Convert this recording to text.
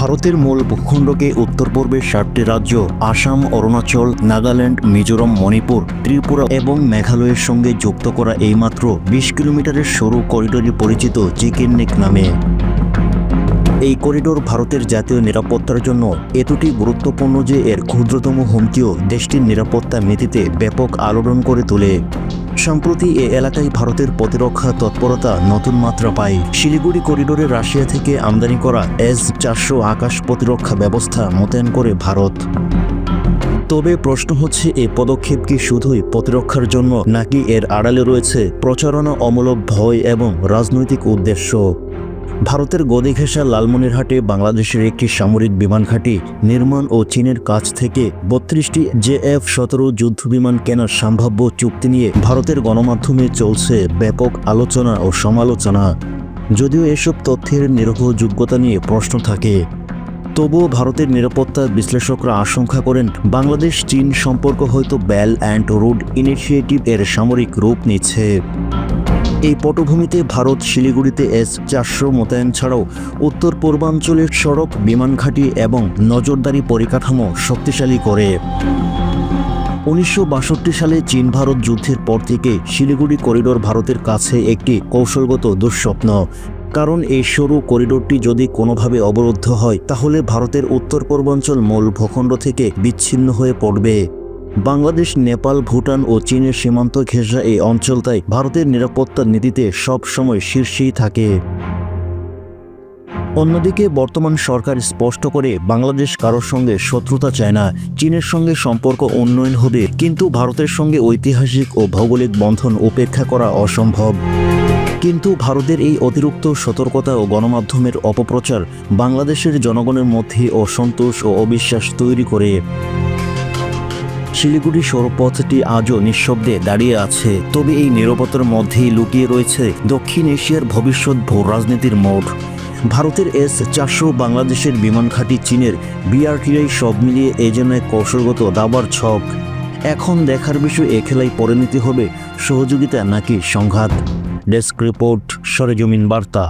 ভারতের মূল ভূখণ্ডকে উত্তর পূর্বের 7টি রাজ্য আসাম, অরুণাচল, নাগাল্যান্ড, মিজোরাম, মণিপুর, ত্রিপুরা এবং মেঘালয়ের সঙ্গে যুক্ত করা এইমাত্র 20 কিলোমিটারের সরু করিডোরে পরিচিত চিকেন নেক নামে। এই করিডোর ভারতের জাতীয় নিরাপত্তার জন্য এতটি গুরুত্বপূর্ণ যে এর ক্ষুদ্রতম হুমকিও দেশটির নিরাপত্তা নীতিতে ব্যাপক আলোড়ন করে তোলে। সম্প্রতি এ এলাকায় ভারতের প্রতিরক্ষা তৎপরতা নতুন মাত্রা পায়। শিলিগুড়ি করিডোরে রাশিয়া থেকে আমদানি করা S-400 আকাশ প্রতিরক্ষা ব্যবস্থা মোতায়েন করে ভারত। তবে প্রশ্ন হচ্ছে, এই পদক্ষেপ কি শুধুই প্রতিরক্ষার জন্য, নাকি এর আড়ালে রয়েছে প্রচারণা, অমূলক ভয় এবং রাজনৈতিক উদ্দেশ্য? ভারতের গদি ঘেঁষা লালমনিরহাটে বাংলাদেশের একটি সামরিক বিমান ঘাঁটি নির্মাণ ও চীনের কাছ থেকে 32টি JF-17 যুদ্ধবিমান কেনার সম্ভাব্য চুক্তি নিয়ে ভারতের গণমাধ্যমে চলছে ব্যাপক আলোচনা ও সমালোচনা। যদিও এসব তথ্যের নির্ভরযোগ্যতা নিয়ে প্রশ্ন থাকে, তবুও ভারতের নিরাপত্তা বিশ্লেষকরা আশঙ্কা করেন বাংলাদেশ চীন সম্পর্ক হয়তো বেল্ট অ্যান্ড রোড ইনিশিয়েটিভ এর সামরিক রূপ নিচ্ছে। এই পটভূমিতে ভারত শিলিগুড়িতে S-400 মোতায়েন ছাড়াও উত্তর পূর্বাঞ্চলের সড়ক, বিমান ঘাঁটি এবং নজরদারি পরিকাঠামো শক্তিশালী করে। 1962 সালে চীন ভারত যুদ্ধের পর থেকে শিলিগুড়ি করিডোর ভারতের কাছে একটি কৌশলগত দুঃস্বপ্ন। কারণ এই সরু করিডোরটি যদি কোনোভাবে অবরুদ্ধ হয়, তাহলে ভারতের উত্তর পূর্বাঞ্চল মূল ভূখণ্ড থেকে বিচ্ছিন্ন হয়ে পড়বে। বাংলাদেশ, নেপাল, ভুটান ও চীনের সীমান্ত ঘেঁষা এই অঞ্চলটাই ভারতের নিরাপত্তা নীতিতে সব সময় শীর্ষেই থাকে। অন্যদিকে বর্তমান সরকার স্পষ্ট করে বাংলাদেশ কারোর সঙ্গে শত্রুতা চায় না। চীনের সঙ্গে সম্পর্ক উন্নয়ন হবে, কিন্তু ভারতের সঙ্গে ঐতিহাসিক ও ভৌগোলিক বন্ধন উপেক্ষা করা অসম্ভব। কিন্তু ভারতের এই অতিরিক্ত সতর্কতা ও গণমাধ্যমের অপপ্রচার বাংলাদেশের জনগণের মধ্যে অসন্তোষ ও অবিশ্বাস তৈরি করে। শিলিগুড়ি সড়কপথটি আজও নিঃশব্দে দাঁড়িয়ে আছে, তবে এই নীরবতার মধ্যেই লুকিয়ে রয়েছে দক্ষিণ এশিয়ার ভবিষ্যৎ ভূ রাজনীতির মোড়। ভারতের S-400, বাংলাদেশের বিমান ঘাঁটি, চীনের BRTI, সব মিলিয়ে এ যেন এক কৌশলগত দাবার ছক। এখন দেখার বিষয়, এ খেলায় পরিণতি হবে সহযোগিতা নাকি সংঘাত। ডেস্ক রিপোর্ট, সরেজমিন বার্তা।